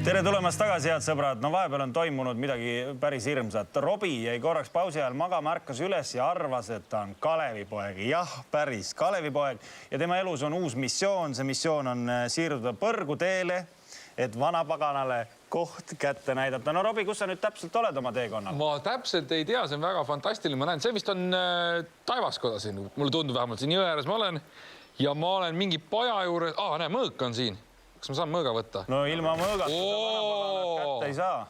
Tere tulemast tagasi, head sõbrad. No vahepeal on toimunud midagi päris hirmsat. Robi jäi korraks pausi ajal magama, ärkas üles ja arvas, et ta on Kalevipoeg. Jah, päris Kalevipoeg. Ja tema elus on uus missioon. See missioon on siirduda Põrguteele, et vanapaganale koht kätte näidata. No Robi, kus sa nüüd täpselt oled oma teekonnal? Ma täpselt ei tea, see on väga fantastiline. Ma näen, see vist on Taivaskoda siin. Mulle tundub vähemalt siin jõe ääres ma olen. Ja ma olen mingi paja juures. Näe, mõõk on siin. Kas ma saan mõõga võtta? No ilma mõõgata vanapaganat kätte ei saa.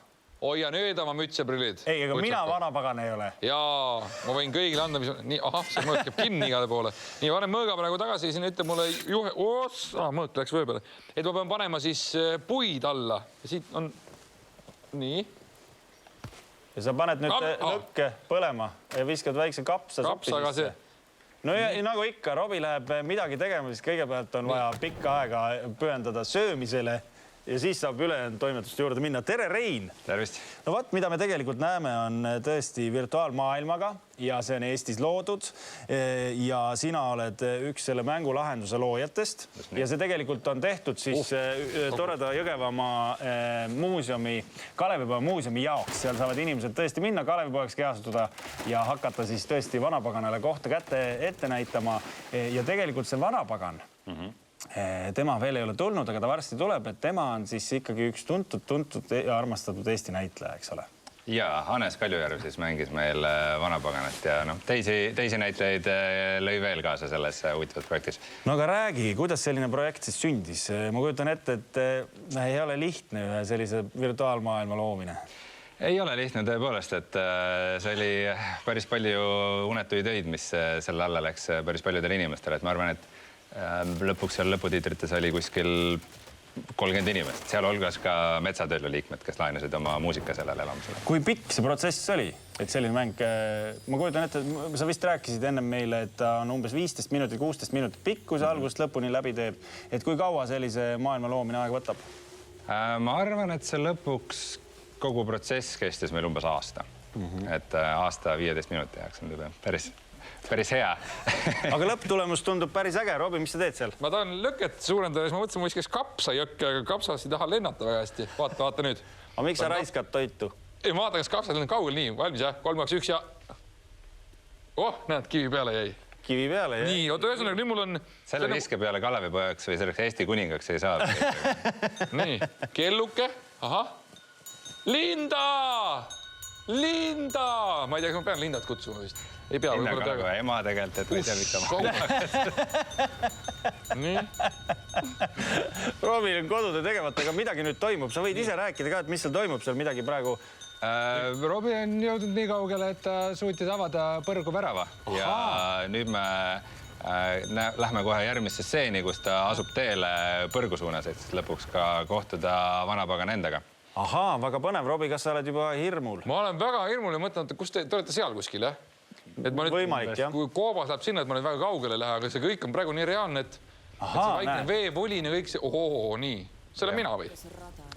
Oi, ja nüüd oma müts ja prillid. Ei, aga mina vanapagan ei ole. Jaa, ma võin kõigile anda, mis... Nii, see mõõk jääb kinni igale poole. Nii, panen mõõga praegu tagasi, siin ütleb mulle juhe... mõõk läks vöö peale. Et ma pean panema siis puid alla. Ja siit on... Nii. Ja sa paned nüüd lõkke põlema ja viskad väikse kapsa suppi. No ja nagu ikka, Robi läheb midagi tegema, siis kõigepealt on vaja pikka aega pühendada söömisele ja siis saab ülejäänud toimetuste juurde minna. Tere, Rein! Tervist! No vaat, mida me tegelikult näeme, on tõesti virtuaalmaailmaga ja see on Eestis loodud. Ja sina oled üks selle mängulahenduse loojatest. Ja see tegelikult on tehtud siis toreda Jõgevamaa muuseumi, Kalevipoja muuseumi jaoks. Seal saavad inimesed tõesti minna Kalevipoeks kehastuda ja hakata siis tõesti vanapaganale kohta kätte ette näitama. Ja tegelikult see vanapagan, tema veel ei ole tulnud, aga ta varsti tuleb, et tema on siis ikkagi üks tuntud ja armastatud Eesti näitleja, eks ole? Jaa, Hannes Kaljujärv siis mängis meil vanapaganat ja teisi näitlejaid lõi veel kaasa selles huvitavas projektis. No aga räägi, kuidas selline projekt siis sündis? Ma kujutan ette, et ei ole lihtne ühe sellise virtuaalmaailma loomine. Ei ole lihtne tõepoolest, et see oli päris palju unetuid öid, mis selle alla läks päris paljudele inimestele. Et ma arvan, et lõpuks seal lõputiitrites oli kuskil 30 inimest, seal hulgas ka Metsatöölu liikmed, kes laenasid oma muusika sellele elamusele. Kui pikk see protsess oli, et selline mäng, ma kujutan ette, sa vist rääkisid ennem meile, et ta on umbes 15 minutit, 16 minutit pikk, kui see algusest lõpuni läbi teeb. Et kui kaua sellise maailma loomine aeg võtab? Ma arvan, et see lõpuks kogu protsess kestis meil umbes aasta. Et aasta 15 minuti jaoks on päris hea. Aga lõpptulemus tundub päris äge. Robi, mis sa teed seal? Ma tahan lõket suurendada, siis ma mõtlesin, ma viskaks kapsa jõkke, aga kapsast ei taha lennata väga hästi. Vaata nüüd. Aga miks sa raiskad toitu? Ei, ma vaatan, kas kapsad on kaugel nii. Valmis, jah? 3, 2, 1 ja... näed, kivi peale jäi. Kivi peale jäi? Nii, oota, ühesõnaga, nüüd mul on... Selle viske peale Kalevipojaks või selleks Eesti kuningaks ei saa. Nii, kelluke. Ahah. Linda! Linda! Ma ei tea, kas ma pean Lindat kutsuma vist. Ei pea. Linnaga nagu ema tegelikult, et ma ei tea mikka Nii. Robil on kodude tegemata, aga midagi nüüd toimub. Sa võid ise rääkida ka, et mis seal toimub seal midagi praegu. Robi on jõudnud nii kaugele, et ta suutis avada Põrgu värava. Ja nüüd me lähme kohe järgmisse stseeni, kus ta asub teele Põrgu suunas, et lõpuks ka kohtuda vanapagan endaga. Ahaa, väga põnev. Robi, kas sa oled juba hirmul? Ma olen väga hirmul ja mõtlen, et kus te olete seal kuskil, jah? Võimalik, jah. Kui koobas läheb sinna, et ma nüüd väga kaugele lähe, aga see kõik on praegu nii reaalne, et see vaikne veepulin ja kõik see... nii. See olen mina või?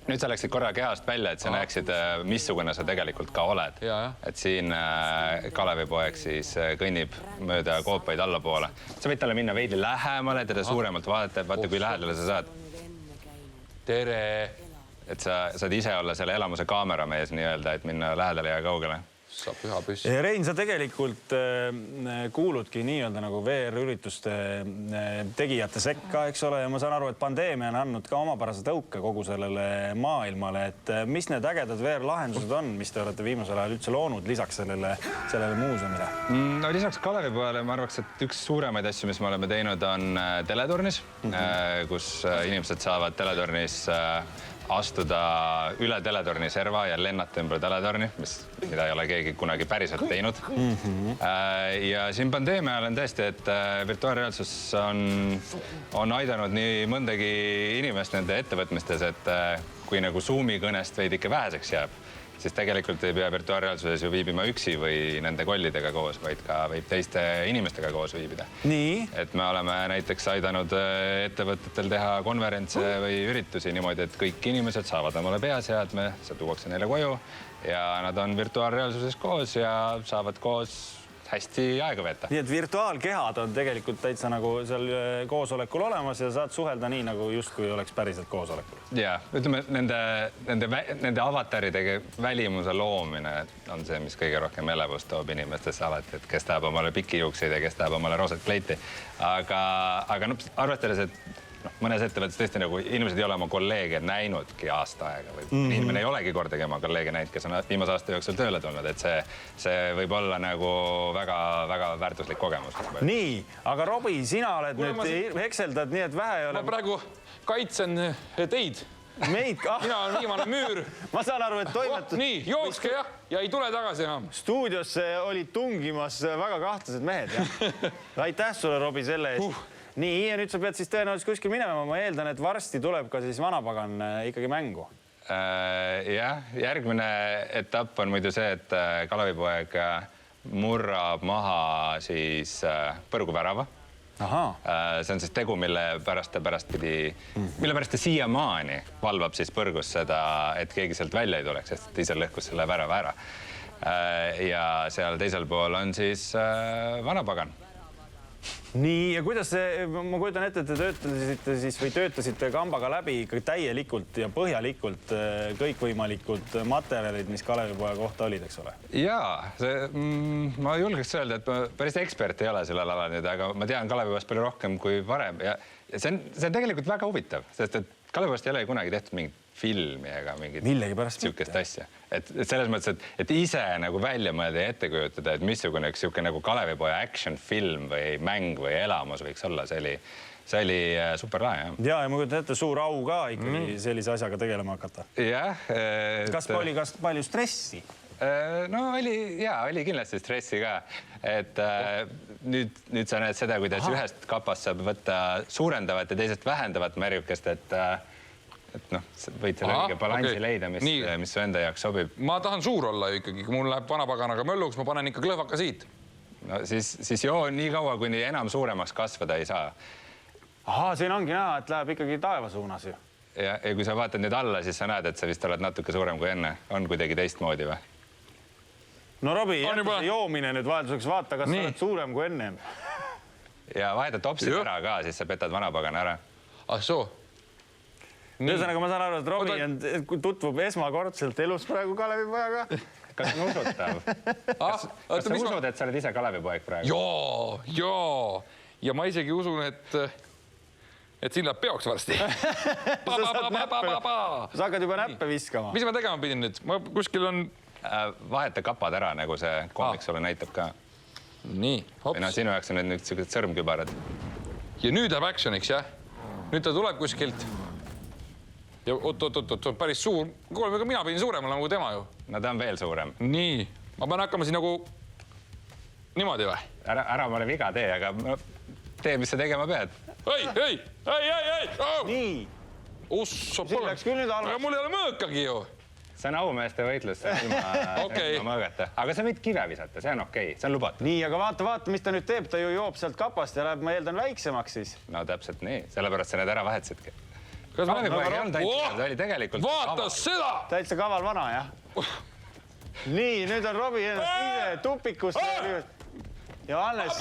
Nüüd sa läksid korra kehast välja, et sa näeksid, missugune sa tegelikult ka oled. Et siin Kalevipoeg siis kõnnib mööda koopaid allapoole. Sa võid talle minna veidi lähemale, teda suuremalt vaadata, vaata kui lähedale sa saad. Tere! Et sa saad ise olla selle elamuse kaameramees nii-öelda, et minna lähedale ja kaugele. Saab püha püssi. Rein, sa tegelikult kuuludki nii-öelda nagu VR-ürituste tegijate sekka, eks ole, ja ma saan aru, et pandeemia on andnud ka omapärase tõuke kogu sellele maailmale, et mis need ägedad VR-lahendused on, mis te olete viimasel ajal üldse loonud lisaks sellele muuseumile? No lisaks Kalevipojale ma arvaks, et üks suuremaid asju, mis me oleme teinud, on teleturnis, kus inimesed saavad teleturnis astuda üle teletorni serva ja lennata ümber teletorni, mida ei ole keegi kunagi päriselt teinud. Ja siin pandeemia ajal on tõesti, et virtuaalreaalsus on aidanud nii mõndagi inimest nende ettevõtmistes, et kui nagu Zoomi kõnest veidi ikka väheseks jääb, siis tegelikult ei pea virtuaalreaalsuses ju viibima üksi või nende kollidega koos, vaid ka võib teiste inimestega koos viibida. Nii? Et me oleme näiteks aidanud ettevõtetel teha konverentse või üritusi niimoodi, et kõik inimesed saavad omale peaseadme, see tuuakse neile koju ja nad on virtuaalreaalsuses koos ja saavad koos hästi aega veeta. Nii et virtuaalkehad on tegelikult täitsa nagu seal koosolekul olemas ja saad suhelda nii, nagu justkui oleks päriselt koosolekul. Ja ütleme, nende avataride välimuse loomine on see, mis kõige rohkem elevust toob inimestesse alati, et kes tahab omale pikijuukseid ja kes tahab omale roosat kleiti. Aga arvestades, et mõnes ettevõttes tõesti nagu inimesed ei ole oma kolleege näinudki aasta aega või inimene ei olegi kordagi oma kolleege näinud, kes on viimase aasta jooksul tööle tulnud, et see võib olla nagu väga väärtuslik kogemus. Nii, aga Robi, sina oled nüüd hekseldad nii, et vähe ei ole. Ma praegu kaitsen teid. Meid ka. Mina olen viimane müür. Ma saan aru, et toimetus... Nii, jookske jah, ja ei tule tagasi enam. Stuudiosse olid tungimas väga kahtlased mehed. Aitäh sulle, Robi, selle eest. Nii, ja nüüd sa pead siis tõenäoliselt kuskil minema. Ma eeldan, et varsti tuleb ka siis vanapagan ikkagi mängu. Jah, järgmine etapp on muidu see, et Kalevipoeg murrab maha siis põrguvärava. See on siis tegu, mille pärast ta siiamaani valvab siis põrgus seda, et keegi sealt välja ei tuleks, sest ise lõhkus selle värava ära. Ja seal teisel pool on siis vanapagan. Nii, ja kuidas see, ma kujutan ette, et te töötasite kambaga läbi ikkagi täielikult ja põhjalikult kõikvõimalikud materjalid, mis Kalevipoja kohta olid, eks ole? Jaa, ma julgeks öelda, et ma päris ekspert ei ole sellel alal nüüd, aga ma tean Kalevipojast palju rohkem kui varem ja see on tegelikult väga huvitav, sest et Kalevipojast ei ole kunagi tehtud mingit filmi ega mingit sihukest asja. Et selles mõttes, et ise nagu välja mõelda ja ette kujutada, et missugune üks sihuke nagu Kalevipoja action film või mäng või elamus võiks olla, see oli super lahe. Ja ma kujutan ette suur au ka ikkagi sellise asjaga tegelema hakata. Jah. Kas oli palju stressi? No oli kindlasti stressi ka. Et nüüd sa näed seda, kuidas ühest kapast saab võtta suurendavat ja teisest vähendavat märjukest, et võid selle õige balansi leida, mis su enda jaoks sobib. Ma tahan suur olla ikkagi, kui mul läheb vanapaganaga mölluks, ma panen ikka klõhvaka siit. No siis joo nii kaua, kuni enam suuremaks kasvada ei saa. Siin ongi näha, et läheb ikkagi taeva suunas ju. Ja kui sa vaatad nüüd alla, siis sa näed, et sa vist oled natuke suurem kui enne. On kuidagi teistmoodi või? No Robi, jätta see joomine nüüd vahelduseks, vaata, kas sa oled suurem kui enne. Ja vaheta topsid ära ka, siis sa petad vanapagana ära. Soo. Ühesõnaga, ma saan aru, et Robi tutvub esmakordselt elus praegu Kalevipojaga. Kas on usutav? Kas sa usud, et sa oled ise Kalevipoeg praegu? Jaa. Ja ma isegi usun, et siin läheb peoks varsti. Sa hakkad juba näppe viskama. Mis ma tegema pidin nüüd? Ma kuskil on... Vaheta kapad ära, nagu see koomik sulle näitab ka. Nii, hops. Või sinu jaoks on nüüd sellised sõrmkübarad. Ja nüüd läheb actioniks, jah? Nüüd ta tuleb kuskilt. Ja oot, päris suur. Kuule, mina pidin suurem olema kui tema ju. No ta on veel suurem. Nii, ma pean hakkama siin nagu niimoodi või? Ära mulle viga tee, aga tee, mis sa tegema pead. Ei! Nii. Usso, pole. Aga mul ei ole mõõkagi ju. See on aumeeste võitlus ilma mõõgata. Aga sa võid kive visata, see on okei, see on lubatud. Nii, aga vaata, mis ta nüüd teeb, ta ju joob sealt kapast ja läheb, ma eeldan, väiksemaks siis. No täpselt nii, sellepärast sa need ära vahetasidki. Kalevipoeg ei olnud täitsa, ta oli tegelikult vaata seda! Täitsa kaval vana, jah? Nii, nüüd on Robi ennast ise tupikusse ja alles...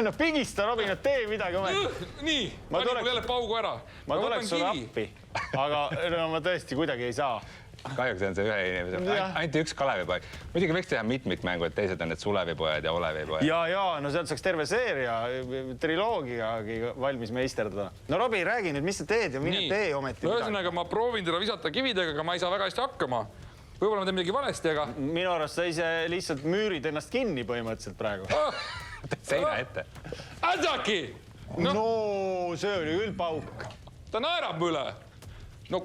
No pigista, Robi, tee midagi ometi. Nii, pani mul jälle paugu ära. Ma tuleks sulle appi, aga ma tõesti kuidagi ei saa. Kahjuks on see ühe inimese. Ainult üks Kalevipoeg. Muidugi võiks teha mitmikmängu, et teised on need Sulevipojad ja Olevipojad. Ja, no sealt saaks terve seeria, triloogiagi valmis meisterdada. No Robi, räägi nüüd, mis sa teed ja mine tee ometi midagi. Ühesõnaga, ma proovin teda visata kividega, aga ma ei saa väga hästi hakkama. Võib-olla ma teen midagi valesti, aga... Minu arvast sa ise lihtsalt müürid ennast kinni põhimõtteliselt praegu. Seina ette. Äsaki! No, see oli küll pauk. Ta naerab üle. No,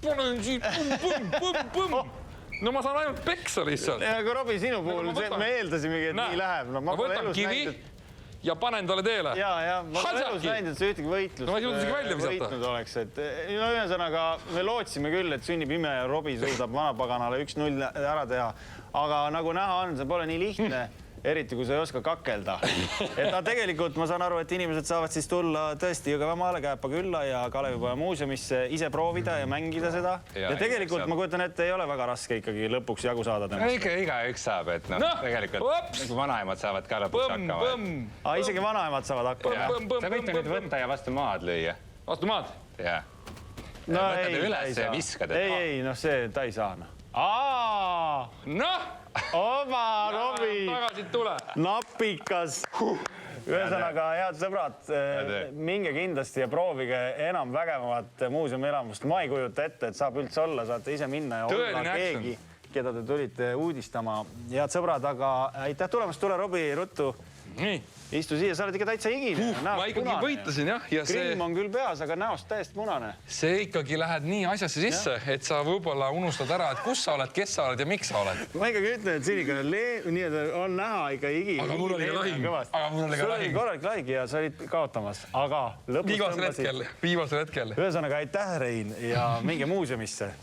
panen siit, põmm. No ma saan ainult peksa lihtsalt. Aga Robi, sinu puhul me eeldasimegi, et nii läheb. Ma võtan kivi ja panen talle teele. Ja, ma olen elus näinud, et see ühtegi võitlust võitnud oleks. No ühesõnaga, me lootsime küll, et sünnib ime ja Robi suudab vanapaganale 1-0 ära teha. Aga nagu näha on, see pole nii lihtne. eriti kui sa ei oska kakelda. Et tegelikult ma saan aru, et inimesed saavad siis tulla tõesti Jõgevamaale Kääpa külla ja Kalevipoja muuseumisse ise proovida ja mängida seda. Ja tegelikult ma kujutan ette, ei ole väga raske ikkagi lõpuks jagu saada temast. Igaüks saab, et tegelikult vanaemad saavad ka lõpuks hakkama. Isegi vanaemad saavad hakkama. Sa võite nüüd võtta ja vastu maad lüüa. Vastu maad? Jah. No võtad üles ja viskad. Ei, noh see ta ei saa. Noh! Oma, Robbie! Tagasi tule! Napikas! Ühesõnaga, head sõbrad, minge kindlasti ja proovige enam vägevamat muuseumielamust. Ma ei kujuta ette, et saab üldse olla, saate ise minna ja olla keegi, keda te tulite uudistama. Head sõbrad, aga aitäh tulemast, tule Robbie ruttu. Nii. Istu siia, sa oled ikka täitsa higine. Ma ikkagi võitlesin, jah. Krimm on küll peas, aga näost täiesti munane. See ikkagi lähed nii asjasse sisse, et sa võib-olla unustad ära, et kus sa oled, kes sa oled ja miks sa oled. Ma ikkagi ütlen, et siin ikka on näha ikka higi. Aga mul oli ka lahing. Sul oli korralik lahing ja sa olid kaotamas, aga lõpus tõmbasid. Viimasel hetkel. Ühesõnaga, aitäh, Rein, ja minge muuseumisse.